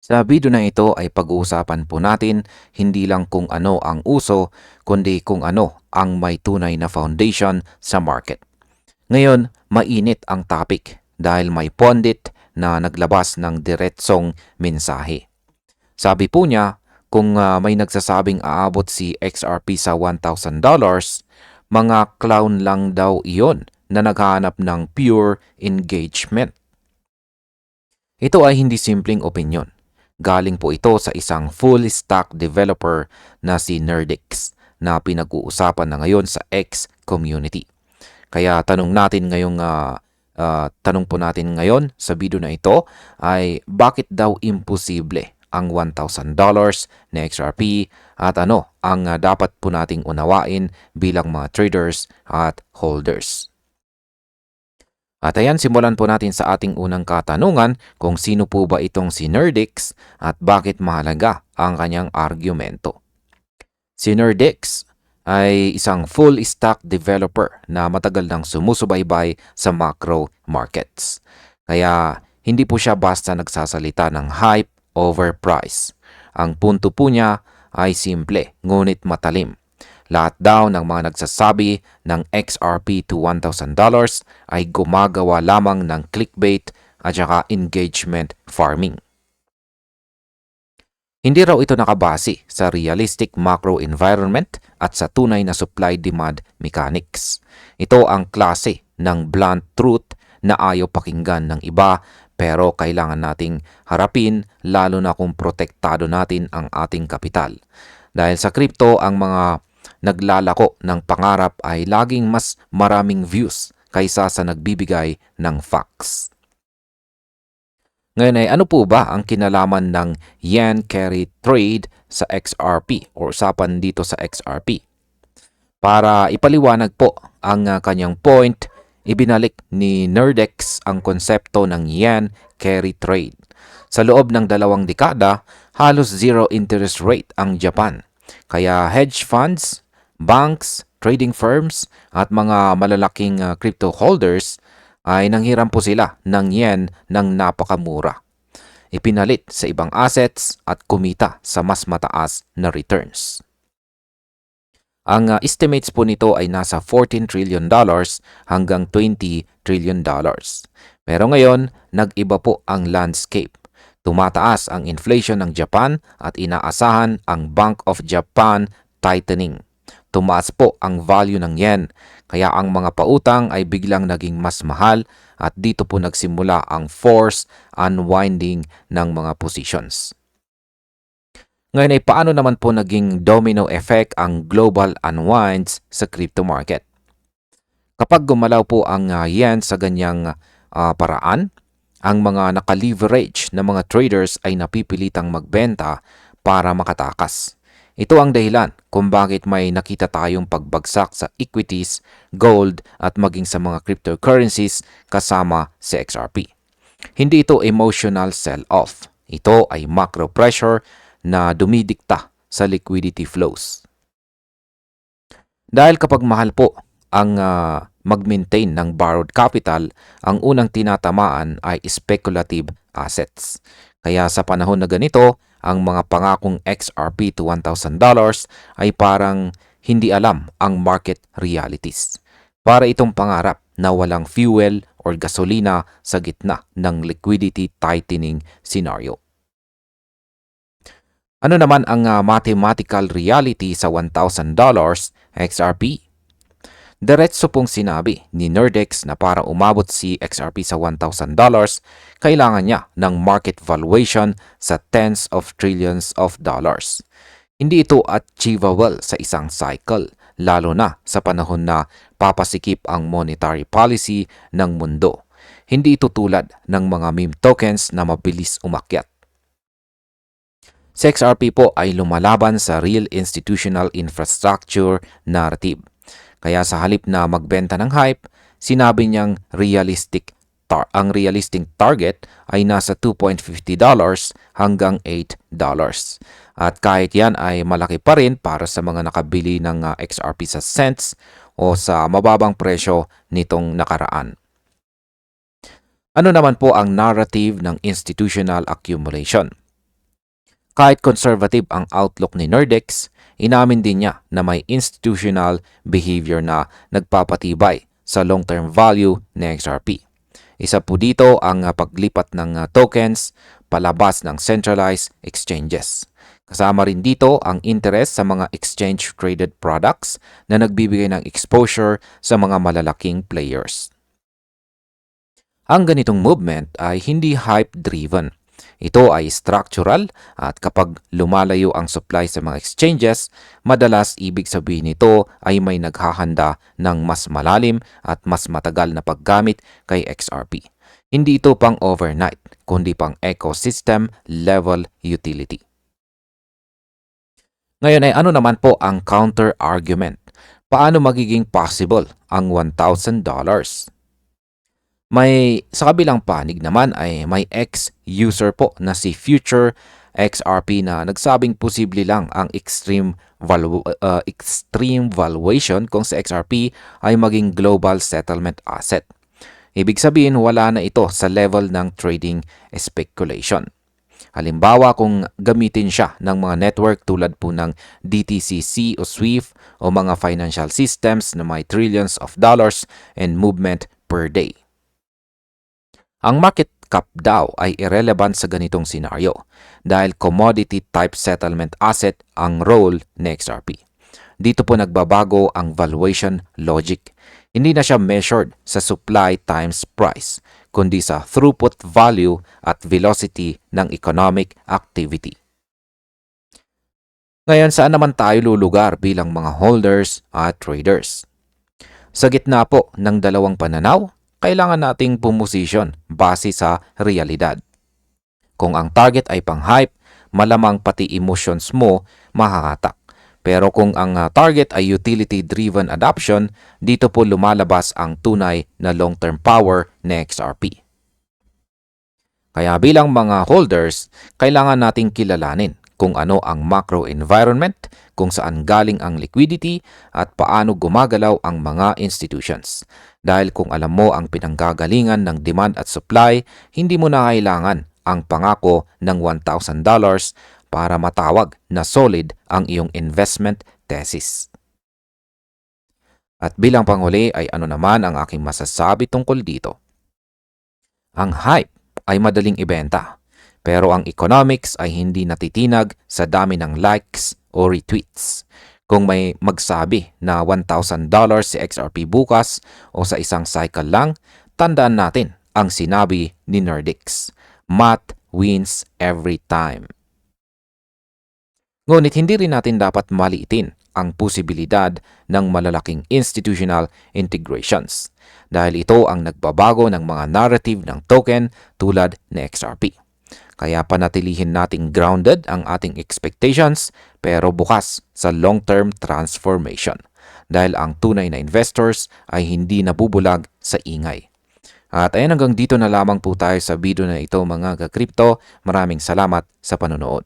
Sa video na ito ay pag-uusapan po natin hindi lang kung ano ang uso, kundi kung ano ang may tunay na foundation sa market. Ngayon, mainit ang topic dahil may pundit na naglabas ng diretsong mensahe. Sabi po niya, kung may nagsasabing aabot si XRP sa $1,000, mga clown lang daw iyon na naghahanap ng pure engagement. Ito ay hindi simpleng opinion. Galing po ito sa isang full stack developer na si Nerdix na pinag-uusapan na ngayon sa X community. Kaya tanong po natin ngayon sa video na ito ay bakit daw imposible ang $1,000 na XRP at ano ang dapat po nating unawain bilang mga traders at holders. At ayan, simulan po natin sa ating unang katanungan kung sino po ba itong si Nerdix at bakit mahalaga ang kanyang argumento. Si Nerdix ay isang full stack developer na matagal nang sumusubaybay sa macro markets. Kaya hindi po siya basta nagsasalita ng hype over price. Ang punto po niya ay simple ngunit matalim. Lahat daw ng mga nagsasabi ng XRP to $1,000 ay gumagawa lamang ng clickbait at saka engagement farming. Hindi raw ito nakabase sa realistic macro environment at sa tunay na supply-demand mechanics. Ito ang klase ng blunt truth na ayaw pakinggan ng iba pero kailangan nating harapin lalo na kung protektado natin ang ating kapital. Dahil sa crypto, ang mga naglalako ng pangarap ay laging mas maraming views kaysa sa nagbibigay ng facts. Ngayon ay ano po ba ang kinalaman ng yen carry trade sa XRP o usapan dito sa XRP? Para ipaliwanag po ang kanyang point, ibinalik ni Nerdex ang konsepto ng yen carry trade. Sa loob ng 2 dekada, halos zero interest rate ang Japan. Kaya hedge funds, banks, trading firms at mga malalaking crypto holders ay nanghiram po sila ng yen ng napakamura. Ipinalit sa ibang assets at kumita sa mas mataas na returns. Ang estimates po nito ay nasa $14 trillion hanggang $20 trillion. Pero ngayon, nag-iba po ang landscape. Tumataas ang inflation ng Japan at inaasahan ang Bank of Japan tightening. Tumaas po ang value ng yen, kaya ang mga pautang ay biglang naging mas mahal at dito po nagsimula ang forced unwinding ng mga positions. Ngayon ay paano naman po naging domino effect ang global unwinds sa crypto market? Kapag gumalaw po ang yen sa ganyang paraan, ang mga naka-leverage na mga traders ay napipilitang magbenta para makatakas. Ito ang dahilan kung bakit may nakita tayong pagbagsak sa equities, gold at maging sa mga cryptocurrencies kasama sa XRP. Hindi ito emotional sell-off. Ito ay macro pressure na dumidikta sa liquidity flows. Dahil kapag mahal po ang mag-maintain ng borrowed capital, ang unang tinatamaan ay speculative assets. Kaya sa panahon na ganito, ang mga pangakong XRP to $1,000 ay parang hindi alam ang market realities. Para itong pangarap na walang fuel or gasolina sa gitna ng liquidity tightening scenario. Ano naman ang mathematical reality sa $1,000 XRP? Diretso pong sinabi ni Nerdex na para umabot si XRP sa $1,000, kailangan niya ng market valuation sa tens of trillions of dollars. Hindi ito achievable sa isang cycle, lalo na sa panahon na papasikip ang monetary policy ng mundo. Hindi ito tulad ng mga meme tokens na mabilis umakyat. Si XRP po ay lumalaban sa real institutional infrastructure narrative. Kaya sa halip na magbenta ng hype, sinabi niyang ang realistic target ay nasa $2.50 hanggang $8. At kahit yan ay malaki pa rin para sa mga nakabili ng XRP sa cents o sa mababang presyo nitong nakaraan. Ano naman po ang narrative ng institutional accumulation? Kahit conservative ang outlook ni Nordex, inamin din niya na may institutional behavior na nagpapatibay sa long-term value ni XRP. Isa po dito ang paglipat ng tokens palabas ng centralized exchanges. Kasama rin dito ang interest sa mga exchange-traded products na nagbibigay ng exposure sa mga malalaking players. Ang ganitong movement ay hindi hype-driven. Ito ay structural at kapag lumalayo ang supply sa mga exchanges, madalas ibig sabihin nito ay may naghahanda ng mas malalim at mas matagal na paggamit kay XRP. Hindi ito pang overnight, kundi pang ecosystem level utility. Ngayon ay ano naman po ang counter-argument? Paano magiging possible ang $1,000? Sa kabilang panig naman ay may ex-user po na si Future XRP na nagsabing posible lang ang extreme valuation kung sa XRP ay maging global settlement asset. Ibig sabihin wala na ito sa level ng trading speculation. Halimbawa kung gamitin siya ng mga network tulad po ng DTCC o SWIFT o mga financial systems na may trillions of dollars and movement per day. Ang market cap daw ay irrelevant sa ganitong senaryo dahil commodity type settlement asset ang role ni XRP. Dito po nagbabago ang valuation logic. Hindi na siya measured sa supply times price, kundi sa throughput value at velocity ng economic activity. Ngayon, saan naman tayo lulugar bilang mga holders at traders? Sa gitna po ng dalawang pananaw, kailangan nating pumosisyon base sa realidad. Kung ang target ay pang-hype, malamang pati emotions mo makakatak. Pero kung ang target ay utility-driven adoption, dito po lumalabas ang tunay na long-term power ng XRP. Kaya bilang mga holders, kailangan nating kilalanin kung ano ang macro environment, kung saan galing ang liquidity, at paano gumagalaw ang mga institutions. Dahil kung alam mo ang pinanggagalingan ng demand at supply, hindi mo na kailangan ang pangako ng $1,000 para matawag na solid ang iyong investment thesis. At bilang panghuli ay ano naman ang aking masasabi tungkol dito? Ang hype ay madaling ibenta, pero ang economics ay hindi natitinag sa dami ng likes o retweets. Kung may magsabi na $1,000 si XRP bukas o sa isang cycle lang, tandaan natin ang sinabi ni Nordex. Math wins every time. Ngunit hindi rin natin dapat maliitin ang posibilidad ng malalaking institutional integrations dahil ito ang nagbabago ng mga narrative ng token tulad ni XRP. Kaya panatilihin nating grounded ang ating expectations pero bukas sa long-term transformation dahil ang tunay na investors ay hindi nabubulag sa ingay. At ayan hanggang dito na lamang po tayo sa video na ito mga ka-crypto. Maraming salamat sa panonood.